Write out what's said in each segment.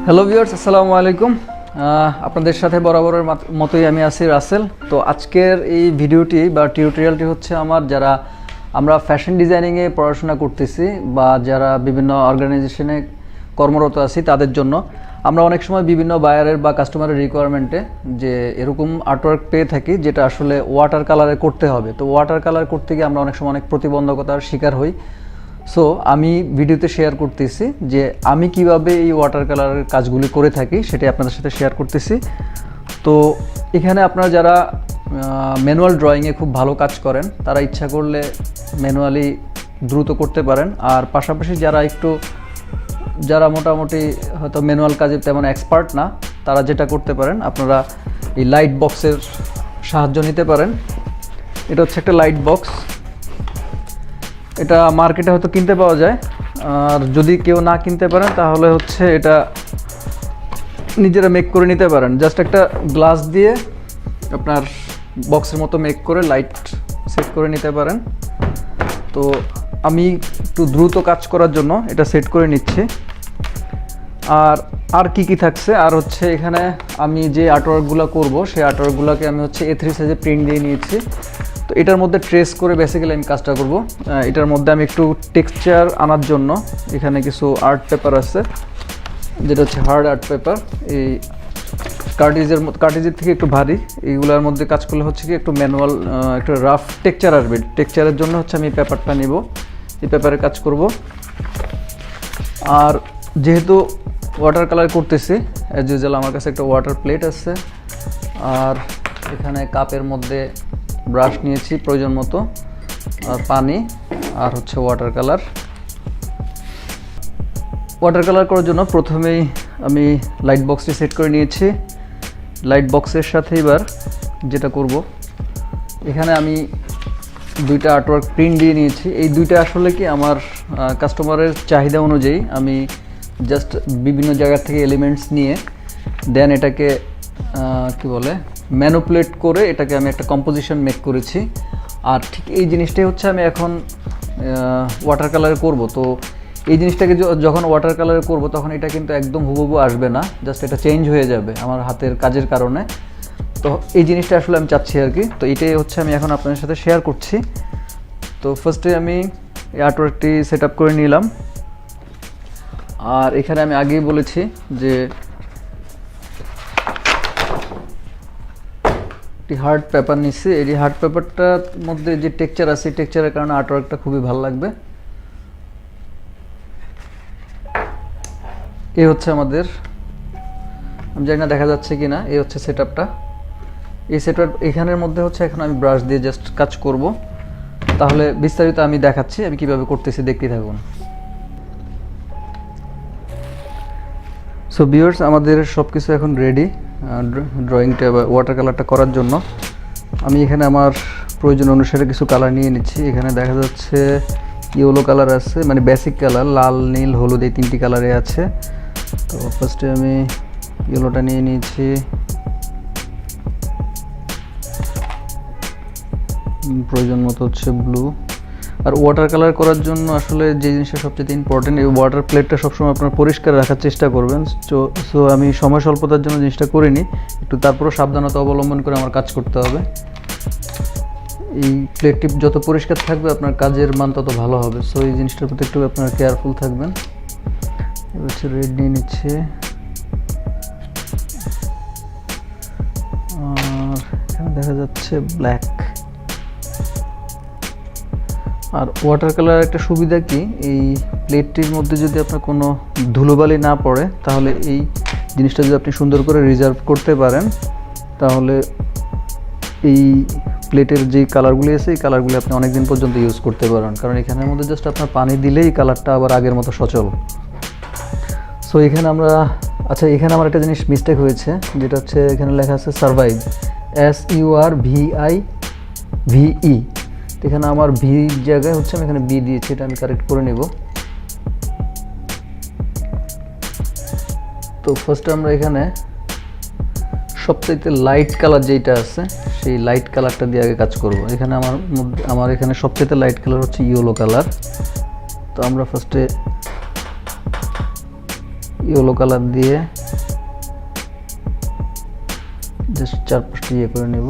Hello viewers, আসসালামু আলাইকুম। আপনাদের সাথে বরাবরের মতোই আমি আছি রাসেল। তো আজকের এই ভিডিওটি বা টিউটোরিয়ালটি হচ্ছে আমরা ফ্যাশন ডিজাইনিংয়ে পড়াশোনা করতেছি বা যারা বিভিন্ন অর্গানাইজেশনে কর্মরত আছি তাদের জন্য। আমরা অনেক সময় বিভিন্ন বায়ারের বা কাস্টমারের রিকোয়ারমেন্টে যে এরকম আর্টওয়ার্ক পেয়ে থাকি যেটা আসলে ওয়াটার কালারে করতে হবে। তো ওয়াটার কালার করতে গিয়ে আমরা অনেক সময় অনেক প্রতিবন্ধকতার শিকার হই। সো আমি ভিডিওতে শেয়ার করতেছি যে আমি কিভাবে এই ওয়াটার কালারের কাজগুলি করে থাকি সেটাই আপনাদের সাথে শেয়ার করতেছি। তো এখানে আপনারা যারা ম্যানুয়াল ড্রয়িংয়ে খুব ভালো কাজ করেন তারা ইচ্ছা করলে ম্যানুয়ালি দ্রুত করতে পারেন। আর পাশাপাশি যারা মোটামুটি হয়তো ম্যানুয়াল কাজে তেমন এক্সপার্ট না, তারা যেটা করতে পারেন, আপনারা এই লাইট বক্সের সাহায্য নিতে পারেন। এটা হচ্ছে একটা লাইট বক্স, এটা মার্কেটে হয়তো কিনতে পাওয়া যায়। আর যদি কেউ না কিনতে পারেন তাহলে হচ্ছে এটা নিজেরা মেক করে নিতে পারেন। জাস্ট একটা গ্লাস দিয়ে আপনার বক্সের মতো মেক করে লাইট সেট করে নিতে পারেন। তো আমি একটু দ্রুত কাজ করার জন্য এটা সেট করে নিচ্ছি। আর কি থাকছে, আর হচ্ছে এখানে আমি যে আর্টওয়ার্কগুলো করব সেই আর্টওয়ার্কগুলোকে আমি হচ্ছে A3 সাইজে প্রিন্ট দিয়ে নিয়েছি। তো এটার মধ্যে ট্রেস করে বেসিক্যালি আমি কাজটা করব। এটার মধ্যে আমি একটু টেক্সচার আনার জন্য এখানে কিছু আর্ট পেপার আছে, যেটা হচ্ছে হার্ড আর্ট পেপার। এই কার্টিজের থেকে একটু ভারী, এইগুলোর মধ্যে কাজ করলে হচ্ছে কি একটু ম্যানুয়াল একটু রাফ টেক্সচার আসবে। টেক্সচারের জন্য হচ্ছে আমি পেপারটা নিব, এই পেপারে কাজ করব। আর যেহেতু ওয়াটার কালার করতেছি, অ্যাজ ইউজুয়াল আমার কাছে একটা ওয়াটার প্লেট আছে, আর এখানে কাপের মধ্যে ব্রাশ নিয়েছি প্রয়োজন মতো, আর পানি, আর হচ্ছে ওয়াটার কালার করার জন্য প্রথমেই আমি লাইট বক্সটি সেট করে নিয়েছি। লাইট বক্সের সাথে এবার যেটা করব, এখানে আমি দুইটা আর্টওয়ার্ক প্রিন্ট দিয়ে নিয়েছি। এই দুইটা আসলে কি আমার কাস্টমারের চাহিদা অনুযায়ী আমি জাস্ট বিভিন্ন জায়গা থেকে এলিমেন্টস নিয়ে দেন এটাকে ম্যানুপুলেট করে এটাকে আমি একটা কম্পোজিশন মেক করেছি। আর ঠিক এই জিনিসটাই হচ্ছে আমি এখন ওয়াটার কালারে করব। তো এই জিনিসটাকে যখন ওয়াটার কালারে করব তখন এটা কিন্তু একদম হুবহু আসবে না, জাস্ট এটা চেঞ্জ হয়ে যাবে আমার হাতের কাজের কারণে। তো এই জিনিসটা আসলে আমি চাচ্ছি আর কি। তো এটাই হচ্ছে আমি এখন আপনাদের সাথে শেয়ার করছি। তো ফার্স্টে আমি এই আর্টওয়ার্কটি সেট আপ করে নিলাম। আর এখানে আমি আগেই বলেছি যে একটি হার্ড পেপার নিচ্ছি। এই হার্ড পেপারটার মধ্যে যে টেক্সচার আছে, টেক্সচারের কারণে আর্টওয়ার্কটা খুবই ভালো লাগবে। এই হচ্ছে আমাদের, আমি জানি না দেখা যাচ্ছে কি না, এই হচ্ছে সেট আপটা। এই সেট আপ এখানের মধ্যে হচ্ছে এখন আমি ব্রাশ দিয়ে জাস্ট কাজ করব। তাহলে বিস্তারিত আমি দেখাচ্ছি আমি কিভাবে করতেছি, দেখতে থাকুন। সো ভিউয়ার্স, আমাদের সব কিছু এখন রেডি ড্রয়িংটা বা ওয়াটার কালারটা করার জন্য। আমি এখানে আমার প্রয়োজন অনুসারে কিছু কালার নিয়ে নিচ্ছি। এখানে দেখা যাচ্ছে ইয়েলো কালার আছে, মানে বেসিক কালার, লাল, নীল, হলুদ, এই তিনটি কালারে আছে। তো ফার্স্টে আমি ইয়েলোটা নিয়ে নিয়েছি। প্রয়োজন মতো হচ্ছে ব্লু। আর ওয়াটার কালার করার জন্য আসলে যে জিনিসটা সবচেয়ে ইম্পর্টেন্ট, এই ওয়াটার প্লেটটা সবসময় আপনার পরিষ্কার রাখার চেষ্টা করবেন। সো আমি সময় স্বল্পতার জন্য জিনিসটা করিনি, একটু তারপরেও সাবধানতা অবলম্বন করে আমার কাজ করতে হবে। এই প্লেটটি যত পরিষ্কার থাকবে আপনার কাজের মান তত ভালো হবে। সো এই জিনিসটার প্রতি একটু আপনারা কেয়ারফুল থাকবেন। এবার হচ্ছে রেড নিয়ে নিচ্ছে, আর এখানে দেখা যাচ্ছে ব্ল্যাক। আর ওয়াটার কালার একটা সুবিধা কি, এই প্লেটটির মধ্যে যদি আপনার কোনো ধুলোবালি না পড়ে তাহলে এই জিনিসটা যদি আপনি সুন্দর করে রিজার্ভ করতে পারেন তাহলে এই প্লেটের যে কালারগুলি আছে এই কালারগুলি আপনি অনেক দিন পর্যন্ত ইউজ করতে পারেন, কারণ এখানের মধ্যে জাস্ট আপনার পানি দিলেই কালারটা আবার আগের মতো সচল। সো এখানে এখানে আমার একটা জিনিস মিস্টেক হয়েছে, যেটা হচ্ছে এখানে লেখা আছে সারভাইভ, SURVIVE। এখানে আমার ভি জায়গায় হচ্ছে আমি এখানে বি দিয়েছি, এটা আমি কারেক্ট করে নেব। তো ফার্স্টে আমরা এখানে সবচেয়ে লাইট কালার যেটা আছে সেই লাইট কালারটা দিয়ে আগে কাজ করব। এখানে আমার এখানে সবচেয়ে লাইট কালার হচ্ছে ইয়েলো কালার। তো আমরা ফার্স্টে ইয়েলো কালার দিয়ে জাস্ট চারপাশটা ইয়ে করে নেব।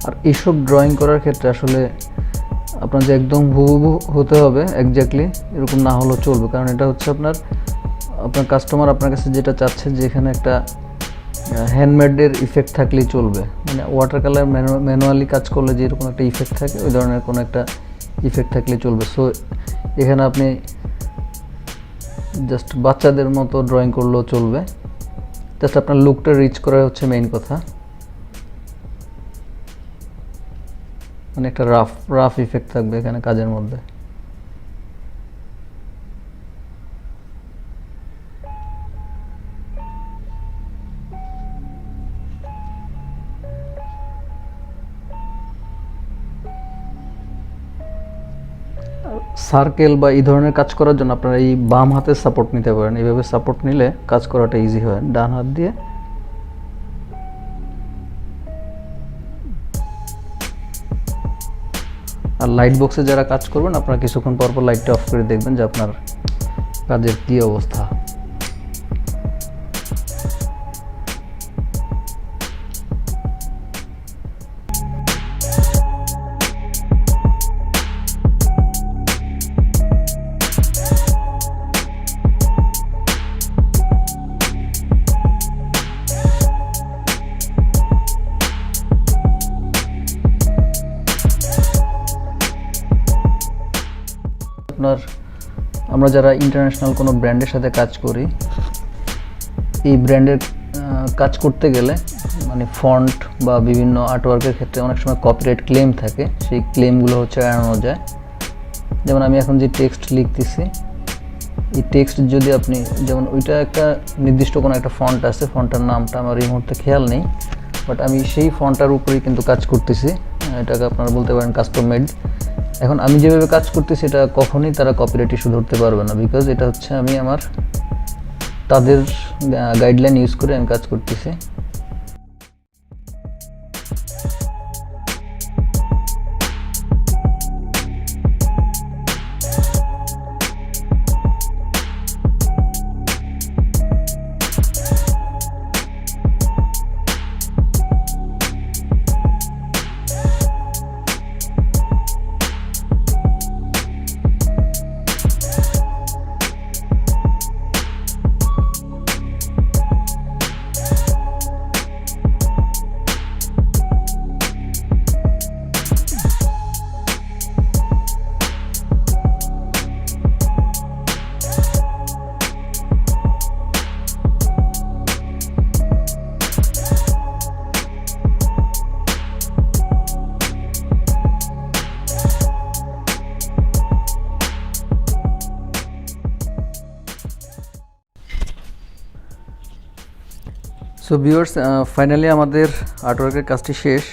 আর এইসব ড্রয়িং করার ক্ষেত্রে আসলে আপনার যে একদম হুবহু হতে হবে এক্স্যাক্টলি এরকম না হলেও চলবে, কারণ এটা হচ্ছে আপনার কাস্টমার আপনার কাছে যেটা চাচ্ছে যে এখানে একটা হ্যান্ডমেডের ইফেক্ট থাকলেই চলবে, মানে ওয়াটার কালার ম্যানুয়ালি কাজ করলে যে এরকম একটা ইফেক্ট থাকে ওই ধরনের কোনো একটা ইফেক্ট থাকলেই চলবে। সো এখানে আপনি জাস্ট বাচ্চাদের মতো ড্রয়িং করলেও চলবে, জাস্ট আপনার লুকটা রিচ করা হচ্ছে মেইন কথা। মানে একটা রাফ ইফেক্ট থাকবে এখানে কাজের মধ্যে। সার্কেল বা এই ধরনের কাজ করার জন্য আপনারা এই বাম হাতের সাপোর্ট নিতে পারেন, এইভাবে সাপোর্ট নিলে কাজ করাটা ইজি হয়। ডান হাত দিয়ে আর লাইট বক্সে যারা কাজ করবেন আপনারা কিছুক্ষণ পর পর লাইটটা অফ করে দেখবেন যে আপনার কাজের কী অবস্থা। আমরা যারা ইন্টারন্যাশনাল কোনো ব্র্যান্ডের সাথে কাজ করি, এই ব্র্যান্ডের কাজ করতে গেলে মানে ফন্ট বা বিভিন্ন আর্টওয়ার্কের ক্ষেত্রে অনেক সময় কপিরাইট ক্লেম থাকে, সেই ক্লেমগুলো হচ্ছে এড়ানো যায়। যেমন আমি এখন যে টেক্সট লিখতেছি, এই টেক্সট যদি আপনি যেমন ওইটা একটা নির্দিষ্ট কোনো একটা ফন্ট আছে, ফন্টটার নামটা আমার এই মুহূর্তে খেয়াল নেই, বাট আমি সেই ফন্টটার উপরেই কিন্তু কাজ করতেছি, এটাকে আপনারা বলতে পারেন কাস্টম মেড। এখন আমি যেভাবে কাজ করতেছি এটা কখনোই তারা কপিরাইট ইস্যু ধরতে পারবে না, বিকজ এটা হচ্ছে আমি তাদের গাইডলাইন ইউজ করে আমি কাজ করতেছি। সো ভিউয়ার্স, ফাইনালি আমাদের আর্টওয়ার্কের কাজটি শেষ।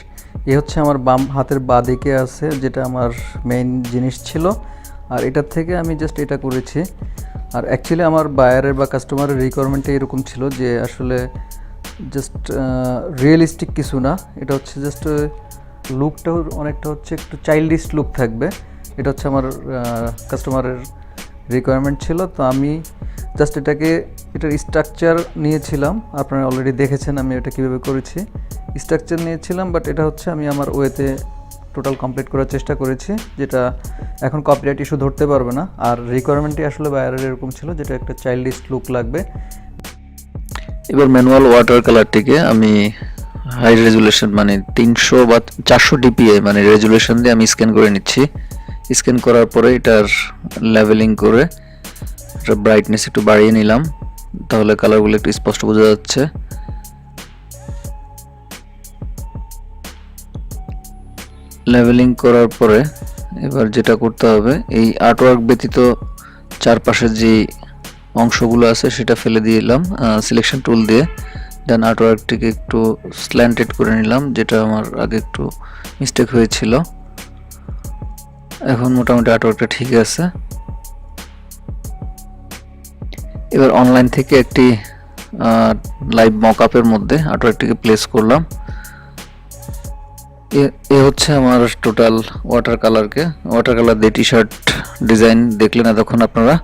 এই হচ্ছে আমার বাম হাতের বাঁ দিকে আছে যেটা আমার মেইন জিনিস ছিল, আর এটার থেকে আমি জাস্ট এটা করেছি। আর অ্যাকচুয়ালি আমার বায়ারের বা কাস্টমারের রিকোয়ারমেন্টটা এরকম ছিল যে আসলে জাস্ট রিয়েলিস্টিক কিছু না, এটা হচ্ছে জাস্ট লুকটাও অনেকটা হচ্ছে একটু চাইল্ডিশ লুক থাকবে, এটা হচ্ছে আমার কাস্টমারের রিকোয়ারমেন্ট ছিল। তো আমি জাস্ট এটার স্ট্রাকচার নিয়েছিলাম, আপনারা অলরেডি দেখেছেন আমি এটা কীভাবে করেছি, স্ট্রাকচার নিয়েছিলাম, বাট এটা হচ্ছে আমি আমার ওয়েতে টোটাল কমপ্লিট করার চেষ্টা করেছি, যেটা এখন কপিরাইট ইস্যু ধরতে পারবে না। আর রিকোয়ারমেন্টটি আসলে বায়ারের এরকম ছিল যেটা একটা চাইল্ডিশ লুক লাগবে। এবার ম্যানুয়াল ওয়াটার কালারটিকে আমি হাই রেজুলেশন মানে 300 বা 400 ডিপিআই মানে রেজুলেশন দিয়ে আমি স্ক্যান করে নিচ্ছি। স্ক্যান করার পরে এটার লেভেলিং করে এটা ব্রাইটনেস একটু বাড়িয়ে নিলাম, তাহলে কালারগুলো একটু স্পষ্ট বোঝা যাচ্ছে। লেভেলিং করার পরে এবার যেটা করতে হবে, এই আর্টওয়ার্ক ব্যতীত চারপাশের যে অংশগুলো আছে সেটা ফেলে দিলাম সিলেকশন টুল দিয়ে। দেন আর্টওয়ার্কটিকে একটু স্ল্যান্টেড করে নিলাম, যেটা আমার আগে একটু মিস্টেক হয়েছিল। এখন মোটামুটি আর্টওয়ার্কটা ঠিক আছে। এবার অনলাইন থেকে একটি লাইভ মকআপের মধ্যে আর্টওয়ার্কটিকে প্লেস করলাম। এ হচ্ছে আমার টোটাল ওয়াটার কালার দিয়ে টি শার্ট ডিজাইন দেখলেন এতক্ষণ আপনারা।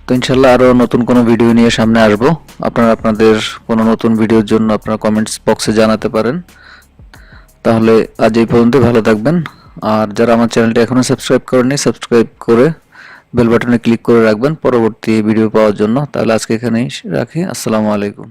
তো ইনশাল্লাহ আরও নতুন কোনো ভিডিও নিয়ে সামনে আসবো। আপনারা আপনাদের কোনো নতুন ভিডিওর জন্য আপনারা কমেন্টস বক্সে জানাতে পারেন। তাহলে আজ এই পর্যন্ত, ভালো থাকবেন। আর যারা আমার চ্যানেলটি এখনও সাবস্ক্রাইব করেননি, সাবস্ক্রাইব করে বেল বাটনে ক্লিক করে রাখবেন পরবর্তী ভিডিও পাওয়ার জন্য। তাহলে আজকে এখানেই রাখি। আসসালামু আলাইকুম।